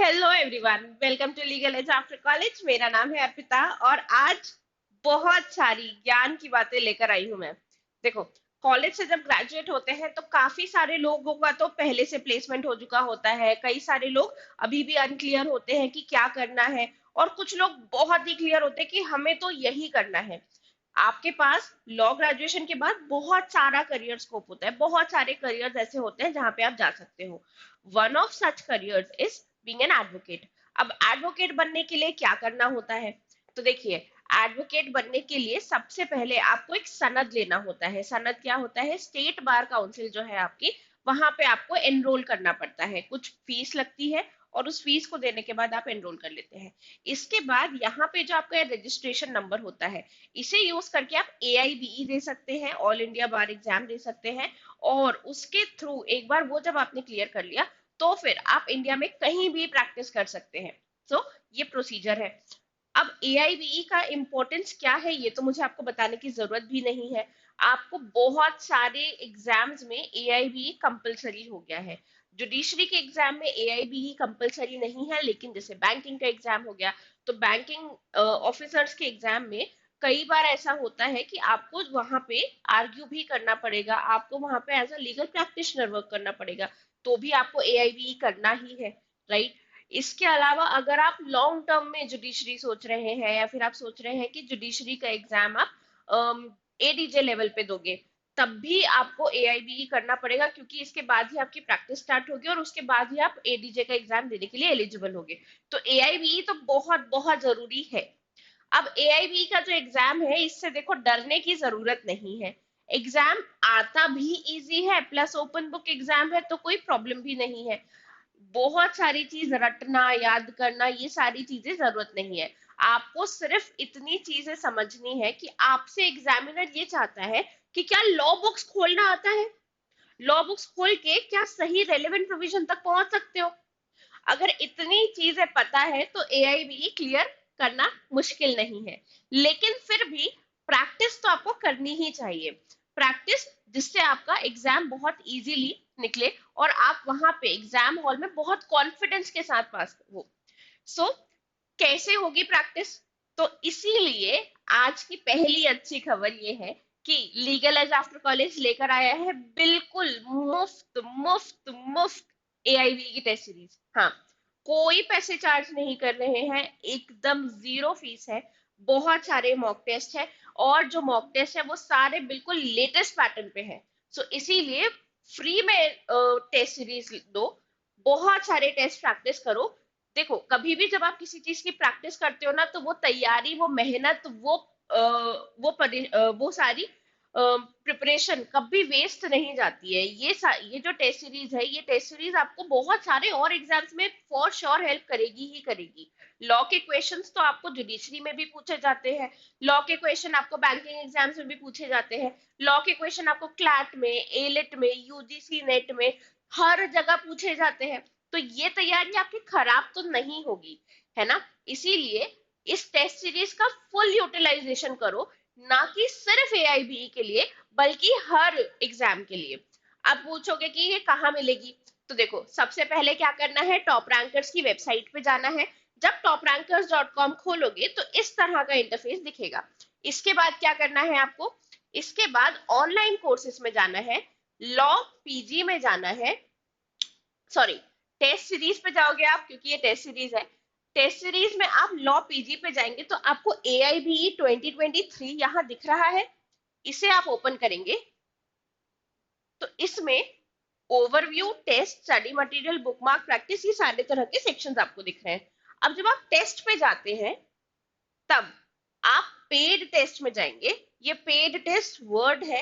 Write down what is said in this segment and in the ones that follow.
Hello everyone, welcome to legal age after college. मेरा नाम है अर्पिता और आज बहुत सारी ज्ञान की बातें लेकर आई हूं मैं। देखो, कॉलेज से जब ग्रेजुएट होते हैं तो काफी सारे लोगों का तो पहले से प्लेसमेंट हो चुका होता है। कई सारे लोग अभी भी अनक्लियर होते हैं कि क्या करना है, और कुछ लोग बहुत ही क्लियर होते हैं कि हमें तो यही करना है। आपके पास लॉ ग्रेजुएशन के बाद बहुत सारा करियर स्कोप होता है, बहुत सारे करियर्स ऐसे होते हैं जहां पे आप जा सकते हो। One of such careers is being an advocate. अब एडवोकेट बनने के लिए क्या करना होता है? तो देखिए, एडवोकेट बनने के लिए सबसे पहले आपको एक सनद लेना होता है। सनद क्या होता है? स्टेट बार काउंसिल जो है आपकी, वहां पे आपको एनरोल करना पड़ता है। कुछ फीस लगती है और उस फीस को देने के बाद आप एनरोल कर लेते हैं। इसके बाद यहाँ पे जो आपका रजिस्ट्रेशन नंबर होता है, इसे यूज करके आप AIBE दे सकते हैं, ऑल इंडिया बार एग्जाम दे सकते हैं। और उसके थ्रू एक बार वो जब आपने क्लियर कर लिया, तो फिर आप इंडिया में कहीं भी प्रैक्टिस कर सकते हैं। सो ये प्रोसीजर है। अब AIBE का इम्पोर्टेंस क्या है ये तो मुझे आपको बताने की जरूरत भी नहीं है। आपको बहुत सारे एग्जाम्स में AIBE कंपलसरी हो गया है। जुडिशरी के एग्जाम में AIBE कंपलसरी नहीं है, लेकिन जैसे बैंकिंग का एग्जाम हो गया, तो बैंकिंग ऑफिसर्स के एग्जाम में कई बार ऐसा होता है कि आपको वहां पे आर्ग्यू भी करना पड़ेगा, आपको वहां पे as a legal practitioner work करना पड़ेगा, तो भी आपको AIBE करना ही है, राइट? इसके अलावा अगर आप लॉन्ग टर्म में जुडिशरी सोच रहे हैं, या फिर आप सोच रहे हैं कि जुडिशरी का एग्जाम आप ADJ लेवल पे दोगे, तब भी आपको AIBE करना पड़ेगा, क्योंकि इसके बाद ही आपकी प्रैक्टिस स्टार्ट होगी और उसके बाद ही आप ADJ का एग्जाम देने के लिए एलिजिबल होगे। तो AIBE तो बहुत बहुत जरूरी है। अब AIBE का जो एग्जाम है, इससे देखो डरने की जरूरत नहीं है। एग्जाम आता भी इजी है, प्लस ओपन बुक एग्जाम है, तो कोई प्रॉब्लम भी नहीं है। बहुत सारी चीज रटना, याद करना, ये सारी चीजें जरूरत नहीं है। आपको सिर्फ इतनी चीजें समझनी है कि आपसे एग्जामिनर ये चाहता है कि क्या लॉ बुक्स खोलना आता है, लॉ बुक्स खोल के क्या सही रेलेवेंट प्रोविजन तक पहुंच सकते हो। अगर इतनी चीजें पता है तो AIBE क्लियर करना मुश्किल नहीं है। लेकिन फिर भी प्रैक्टिस तो आपको करनी ही चाहिए। प्रैक्टिस जिससे आपका एग्जाम बहुत इजीली निकले और आप वहां पे एग्जाम हॉल में बहुत कॉन्फिडेंस के साथ पास हो। सो कैसे होगी प्रैक्टिस? तो इसीलिए आज की पहली अच्छी खबर ये है कि लीगल एज आफ्टर कॉलेज लेकर आया है बिल्कुल मुफ्त मुफ्त मुफ्त AIBE की टेस्ट सीरीज। हाँ, कोई पैसे चार्ज नहीं कर रहे हैं, एकदम जीरो फीस है। बहुत सारे मॉक टेस्ट है, और जो मॉक टेस्ट है वो सारे बिल्कुल लेटेस्ट पैटर्न पे है। सो इसीलिए फ्री में टेस्ट सीरीज दो, बहुत सारे टेस्ट प्रैक्टिस करो। देखो, कभी भी जब आप किसी चीज की प्रैक्टिस करते हो ना, तो वो तैयारी, वो मेहनत, वो सारी प्रिपरेशन कभी वेस्ट नहीं जाती है। ये जो टेस्ट सीरीज है, ये टेस्ट सीरीज आपको बहुत सारे और एग्जाम्स में फॉर श्योर हेल्प करेगी ही करेगी। लॉ के क्वेश्चंस तो आपको जुडिशरी में भी पूछे जाते हैं, लॉ के क्वेश्चन आपको बैंकिंग एग्जाम्स में भी पूछे जाते हैं, लॉ के क्वेश्चन आपको क्लैट में, एलिट में, UGC नेट में, हर जगह पूछे जाते हैं। तो ये तैयारी आपकी खराब तो नहीं होगी, है ना? इसीलिए इस टेस्ट सीरीज का फुल यूटिलाइजेशन करो, ना कि सिर्फ AIBE के लिए, बल्कि हर एग्जाम के लिए। आप पूछोगे कि ये कहाँ मिलेगी? तो देखो, सबसे पहले क्या करना है, टॉप रैंकर्स की वेबसाइट पे जाना है। जब toprankers.com खोलोगे तो इस तरह का इंटरफेस दिखेगा। इसके बाद क्या करना है आपको? इसके बाद ऑनलाइन कोर्सेज में जाना है, लॉ PG में जाना है, सॉरी, टेस्ट सीरीज पे जाओगे आप, क्योंकि ये टेस्ट सीरीज है। टेस्ट सीरीज में आप लॉ PG पे जाएंगे तो आपको AIBE 2023 यहाँ दिख रहा है। इसे आप ओपन करेंगे तो इसमें overview, test, study material, bookmark, practice, ये सारे तरह के सेक्शंस आपको दिख रहे हैं। अब जब आप टेस्ट पे जाते हैं, तब आप पेड टेस्ट में जाएंगे। ये पेड टेस्ट वर्ड है,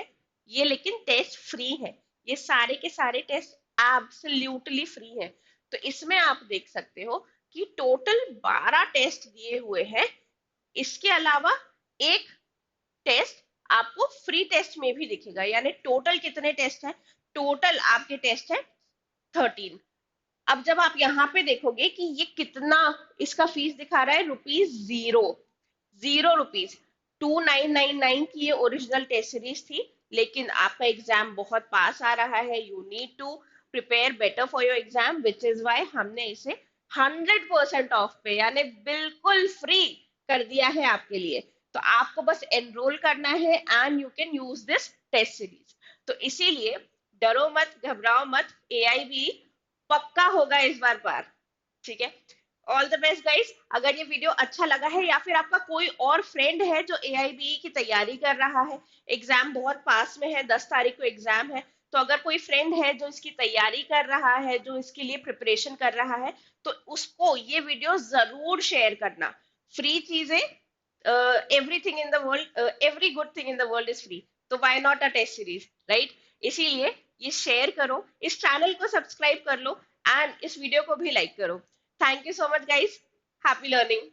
ये लेकिन टेस्ट फ्री है। ये सारे के सारे टेस्ट एब्सोल्युटली फ्री है। तो इसमें आप देख सकते हो कि टोटल 12 टेस्ट दिए हुए हैं। इसके अलावा एक टेस्ट आपको फ्री टेस्ट में भी दिखेगा, यानी टोटल कितने टेस्ट है? टोटल आपके टेस्ट है 13। अब जब आप यहाँ पे देखोगे कि ये कितना, इसका फीस दिखा रहा है ₹0, ₹0। 2999 की ये ओरिजिनल टेस्ट सीरीज थी। लेकिन आपका एग्जाम बहुत पास आ रहा है, you need to prepare better for your exam, which is why हमने इसे 100% ऑफ पे, यानी बिल्कुल फ्री कर दिया है आपके लिए। तो आपको बस एनरोल करना है and you can use this test series. तो इसीलिए डरो मत, घबराओ मत, एआई भी पक्का होगा इस बार पार। ठीक है। All the best guys. अगर ये वीडियो अच्छा लगा है या फिर आपका कोई और फ्रेंड है जो एआईबी की तैयारी कर रहा है, एग्जाम बहुत पास में है, 10 तारीख को एग्जाम है, तो अगर कोई फ्रेंड है जो इसकी तैयारी कर रहा है, जो इसके लिए प्रिपरेशन कर रहा है, तो उसको ये वीडियो जरूर शेयर करना। फ्री चीजें, everything in the world, every good thing in the world is free, तो why not a test series, right? इसीलिए ये शेयर करो, इस चैनल को सब्सक्राइब कर लो एंड इस वीडियो को भी लाइक करो। Thank you so much, guys. Happy learning.